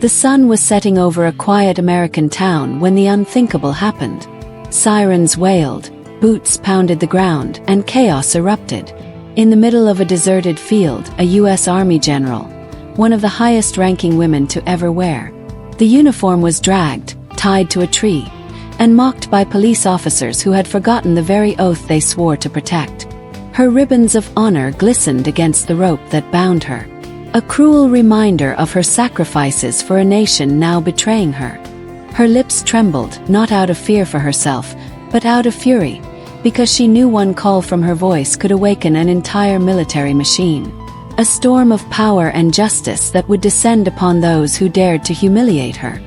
The sun was setting over a quiet American town when the unthinkable happened. Sirens wailed, boots pounded the ground, and chaos erupted. In the middle of a deserted field, a U.S. Army general, one of the highest-ranking women to ever wear. The uniform was dragged, tied to a tree, and mocked by police officers who had forgotten the very oath they swore to protect. Her ribbons of honor glistened against the rope that bound her, a cruel reminder of her sacrifices for a nation now betraying her. Her lips trembled, not out of fear for herself, but out of fury, because she knew one call from her voice could awaken an entire military machine. A storm of power and justice that would descend upon those who dared to humiliate her.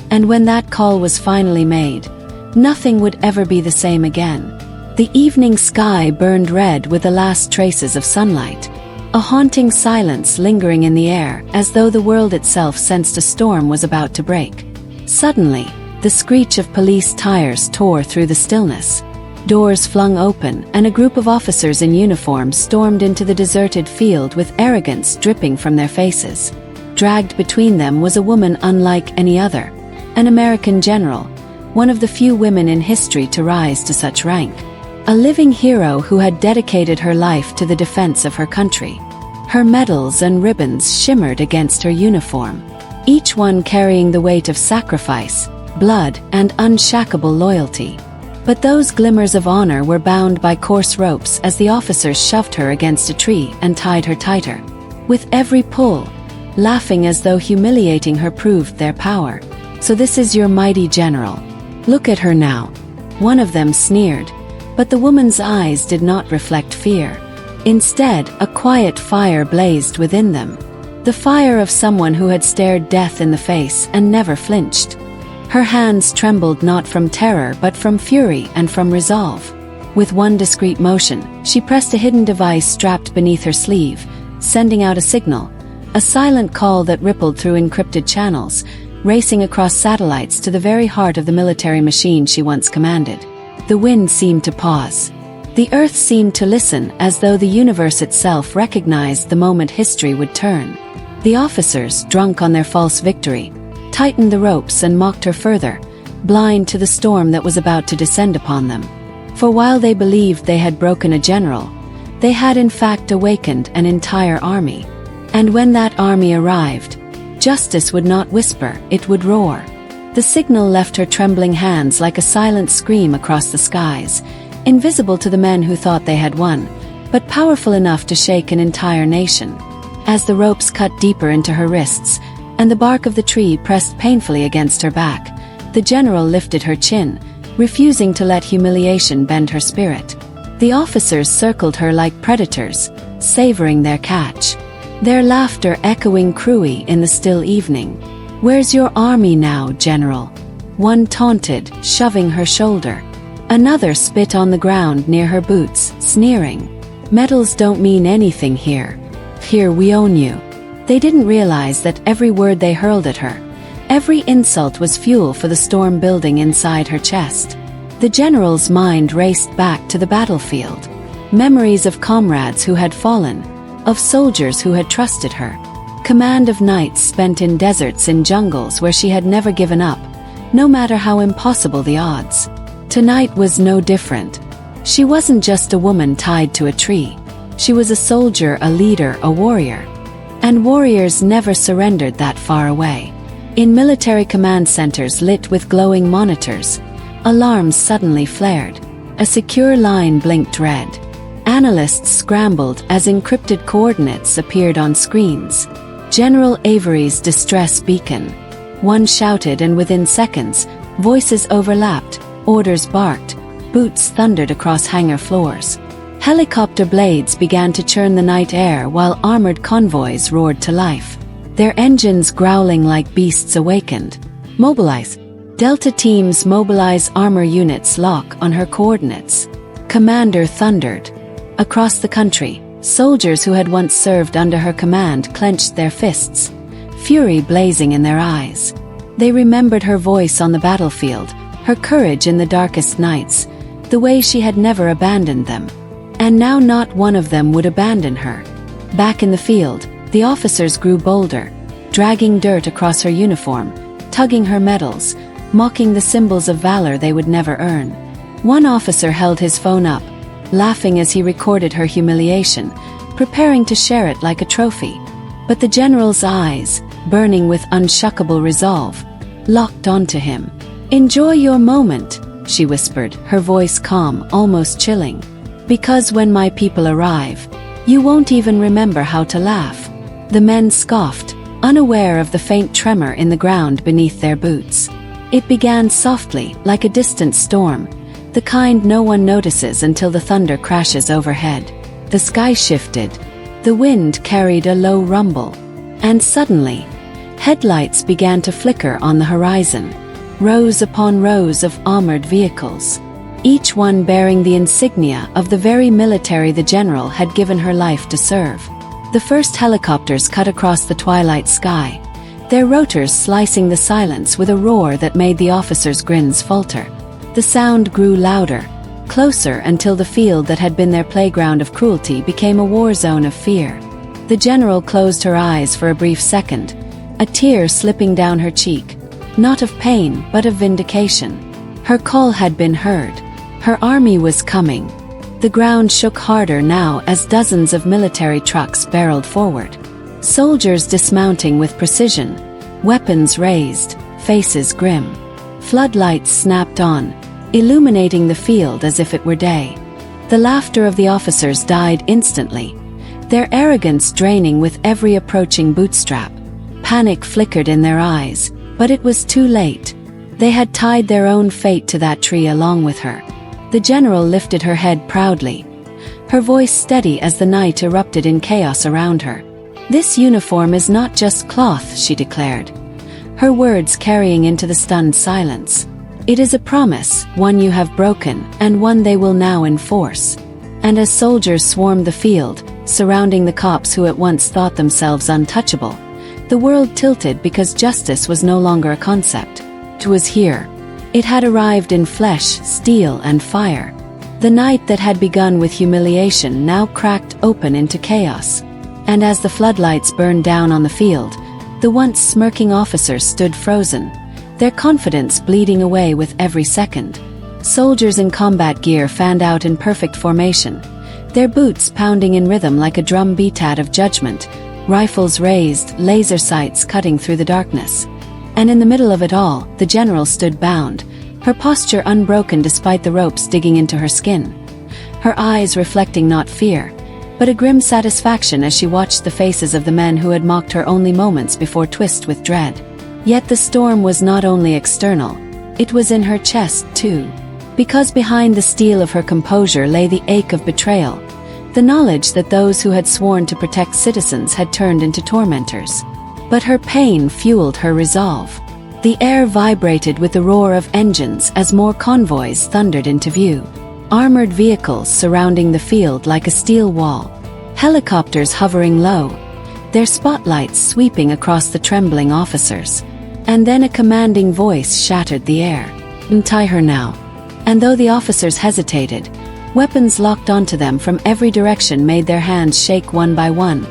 And when that call was finally made, nothing would ever be the same again. The evening sky burned red with the last traces of sunlight, a haunting silence lingering in the air, as though the world itself sensed a storm was about to break. Suddenly, the screech of police tires tore through the stillness. Doors flung open, and a group of officers in uniform stormed into the deserted field with arrogance dripping from their faces. Dragged between them was a woman unlike any other, an American general, one of the few women in history to rise to such rank. A living hero who had dedicated her life to the defense of her country. Her medals and ribbons shimmered against her uniform, each one carrying the weight of sacrifice, blood, and unshackable loyalty. But those glimmers of honor were bound by coarse ropes as the officers shoved her against a tree and tied her tighter. With every pull, laughing as though humiliating her proved their power. "So this is your mighty general. Look at her now," one of them sneered. But the woman's eyes did not reflect fear. Instead, a quiet fire blazed within them. The fire of someone who had stared death in the face and never flinched. Her hands trembled not from terror but from fury and from resolve. With one discreet motion, she pressed a hidden device strapped beneath her sleeve, sending out a signal, a silent call that rippled through encrypted channels, racing across satellites to the very heart of the military machine she once commanded. The wind seemed to pause. The earth seemed to listen, as though the universe itself recognized the moment history would turn. The officers, drunk on their false victory, tightened the ropes and mocked her further, blind to the storm that was about to descend upon them. For while they believed they had broken a general, they had in fact awakened an entire army. And when that army arrived, justice would not whisper, it would roar. The signal left her trembling hands like a silent scream across the skies, invisible to the men who thought they had won, but powerful enough to shake an entire nation. As the ropes cut deeper into her wrists, and the bark of the tree pressed painfully against her back, the general lifted her chin, refusing to let humiliation bend her spirit. The officers circled her like predators, savoring their catch, their laughter echoing cruelly in the still evening. "Where's your army now, General?" One taunted, shoving her shoulder. Another spit on the ground near her boots, sneering. "Medals don't mean anything here. Here we own you." They didn't realize that every word they hurled at her, every insult was fuel for the storm building inside her chest. The general's mind raced back to the battlefield. Memories of comrades who had fallen, of soldiers who had trusted her. Command of nights spent in deserts and jungles where she had never given up, no matter how impossible the odds. Tonight was no different. She wasn't just a woman tied to a tree. She was a soldier, a leader, a warrior. And warriors never surrendered that far away. In military command centers lit with glowing monitors, alarms suddenly flared. A secure line blinked red. Analysts scrambled as encrypted coordinates appeared on screens. General Avery's distress beacon. One shouted, and within seconds, voices overlapped, orders barked, boots thundered across hangar floors. Helicopter blades began to churn the night air while armored convoys roared to life. Their engines growling like beasts awakened. "Mobilize. Delta teams mobilize, armor units lock on her coordinates." Commander thundered. Across the country, soldiers who had once served under her command clenched their fists, fury blazing in their eyes. They remembered her voice on the battlefield, her courage in the darkest nights, the way she had never abandoned them. And now not one of them would abandon her. Back in the field, the officers grew bolder, dragging dirt across her uniform, tugging her medals, mocking the symbols of valor they would never earn. One officer held his phone up, laughing as he recorded her humiliation, preparing to share it like a trophy. But the general's eyes, burning with unshuckable resolve, locked onto him. "Enjoy your moment," she whispered, her voice calm, almost chilling. "Because when my people arrive, you won't even remember how to laugh." The men scoffed, unaware of the faint tremor in the ground beneath their boots. It began softly, like a distant storm, the kind no one notices until the thunder crashes overhead. The sky shifted. The wind carried a low rumble. And suddenly, headlights began to flicker on the horizon, rows upon rows of armored vehicles, each one bearing the insignia of the very military the general had given her life to serve. The first helicopters cut across the twilight sky, their rotors slicing the silence with a roar that made the officers' grins falter. The sound grew louder, closer, until the field that had been their playground of cruelty became a war zone of fear. The general closed her eyes for a brief second, a tear slipping down her cheek, not of pain but of vindication. Her call had been heard. Her army was coming. The ground shook harder now as dozens of military trucks barreled forward. Soldiers dismounting with precision, weapons raised, faces grim. Floodlights snapped on, illuminating the field as if it were day. The laughter of the officers died instantly, their arrogance draining with every approaching bootstrap. Panic flickered in their eyes, but it was too late. They had tied their own fate to that tree along with her. The general lifted her head proudly, her voice steady as the night erupted in chaos around her. "This uniform is not just cloth," she declared, her words carrying into the stunned silence. "It is a promise, one you have broken, and one they will now enforce." And as soldiers swarmed the field, surrounding the cops who at once thought themselves untouchable, the world tilted because justice was no longer a concept. It was here. It had arrived in flesh, steel, and fire. The night that had begun with humiliation now cracked open into chaos. And as the floodlights burned down on the field, the once smirking officers stood frozen, their confidence bleeding away with every second. Soldiers in combat gear fanned out in perfect formation, their boots pounding in rhythm like a drum beat of judgment, rifles raised, laser sights cutting through the darkness. And in the middle of it all, the general stood bound, her posture unbroken despite the ropes digging into her skin. Her eyes reflecting not fear, but a grim satisfaction as she watched the faces of the men who had mocked her only moments before twist with dread. Yet the storm was not only external, it was in her chest too. Because behind the steel of her composure lay the ache of betrayal, the knowledge that those who had sworn to protect citizens had turned into tormentors. But her pain fueled her resolve. The air vibrated with the roar of engines as more convoys thundered into view. Armored vehicles surrounding the field like a steel wall. Helicopters hovering low, their spotlights sweeping across the trembling officers. And then a commanding voice shattered the air. "Untie her now." And though the officers hesitated, weapons locked onto them from every direction made their hands shake one by one,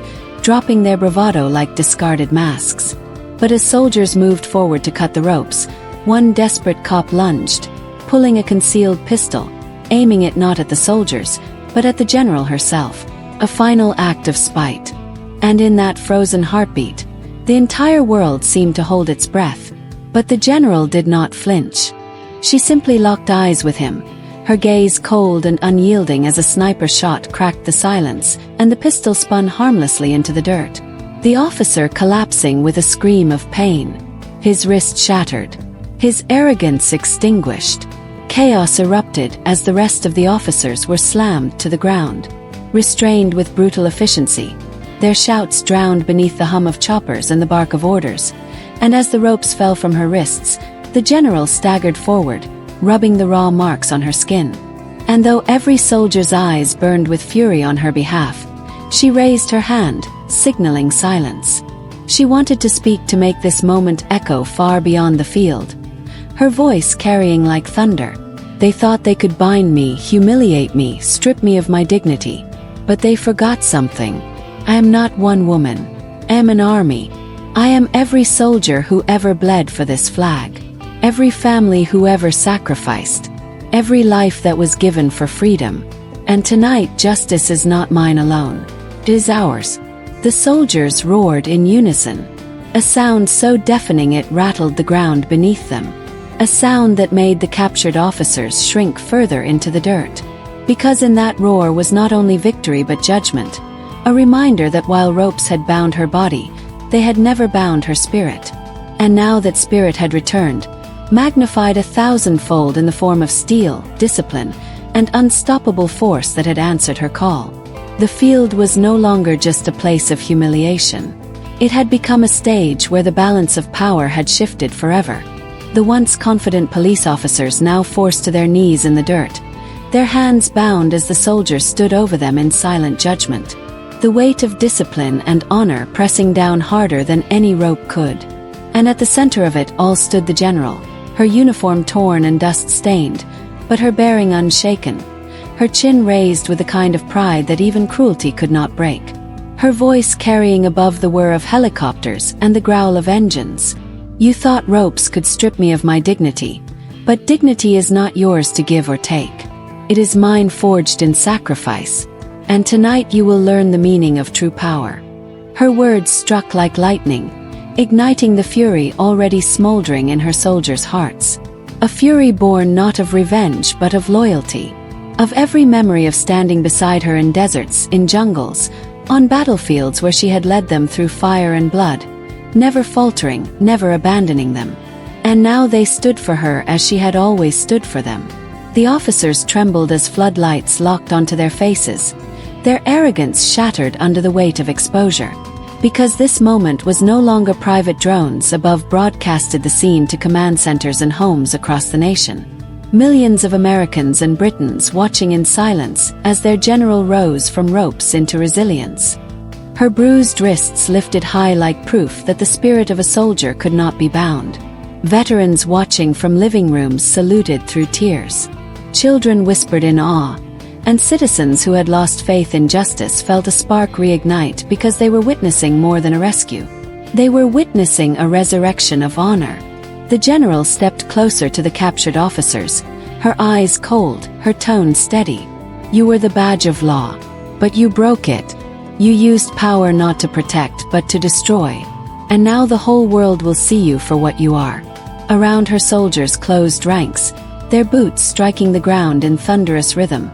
dropping their bravado like discarded masks. But as soldiers moved forward to cut the ropes, one desperate cop lunged, pulling a concealed pistol, aiming it not at the soldiers, but at the general herself. A final act of spite. And in that frozen heartbeat, the entire world seemed to hold its breath. But the general did not flinch. She simply locked eyes with him, her gaze cold and unyielding as a sniper shot cracked the silence, and the pistol spun harmlessly into the dirt. The officer collapsing with a scream of pain. His wrist shattered. His arrogance extinguished. Chaos erupted as the rest of the officers were slammed to the ground, restrained with brutal efficiency, their shouts drowned beneath the hum of choppers and the bark of orders. And as the ropes fell from her wrists, the general staggered forward, rubbing the raw marks on her skin. And though every soldier's eyes burned with fury on her behalf, she raised her hand, signaling silence. She wanted to speak, to make this moment echo far beyond the field, her voice carrying like thunder. "They thought they could bind me, humiliate me, strip me of my dignity. But they forgot something. I am not one woman. I am an army. I am every soldier who ever bled for this flag, every family who ever sacrificed, every life that was given for freedom. And tonight justice is not mine alone. It is ours." The soldiers roared in unison, a sound so deafening it rattled the ground beneath them, a sound that made the captured officers shrink further into the dirt. Because in that roar was not only victory but judgment, a reminder that while ropes had bound her body, they had never bound her spirit. And now that spirit had returned, magnified 1,000-fold in the form of steel, discipline, and unstoppable force that had answered her call. The field was no longer just a place of humiliation. It had become a stage where the balance of power had shifted forever. The once confident police officers now forced to their knees in the dirt, their hands bound as the soldiers stood over them in silent judgment, the weight of discipline and honor pressing down harder than any rope could. And at the center of it all stood the general, her uniform torn and dust-stained, but her bearing unshaken, her chin raised with a kind of pride that even cruelty could not break, her voice carrying above the whir of helicopters and the growl of engines. "You thought ropes could strip me of my dignity, but dignity is not yours to give or take. It is mine forged in sacrifice, and tonight you will learn the meaning of true power." Her words struck like lightning, igniting the fury already smoldering in her soldiers' hearts. A fury born not of revenge but of loyalty, of every memory of standing beside her in deserts, in jungles, on battlefields where she had led them through fire and blood, never faltering, never abandoning them. And now they stood for her as she had always stood for them. The officers trembled as floodlights locked onto their faces, their arrogance shattered under the weight of exposure. Because this moment was no longer private drones above broadcasted the scene to command centers and homes across the nation. Millions of Americans and Britons watching in silence as their general rose from ropes into resilience. Her bruised wrists lifted high like proof that the spirit of a soldier could not be bound. Veterans watching from living rooms saluted through tears. Children whispered in awe, and citizens who had lost faith in justice felt a spark reignite because they were witnessing more than a rescue. They were witnessing a resurrection of honor. The general stepped closer to the captured officers, her eyes cold, her tone steady. "You were the badge of law, but you broke it. You used power not to protect but to destroy. And now the whole world will see you for what you are." Around her soldiers closed ranks, their boots striking the ground in thunderous rhythm,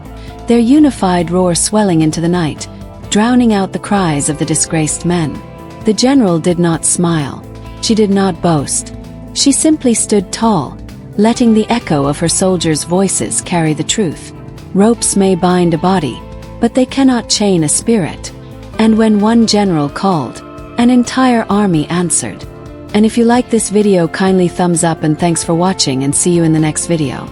their unified roar swelling into the night, drowning out the cries of the disgraced men. The general did not smile. She did not boast. She simply stood tall, letting the echo of her soldiers' voices carry the truth. Ropes may bind a body, but they cannot chain a spirit. And when one general called, an entire army answered. And if you like this video, kindly thumbs up and thanks for watching, and see you in the next video.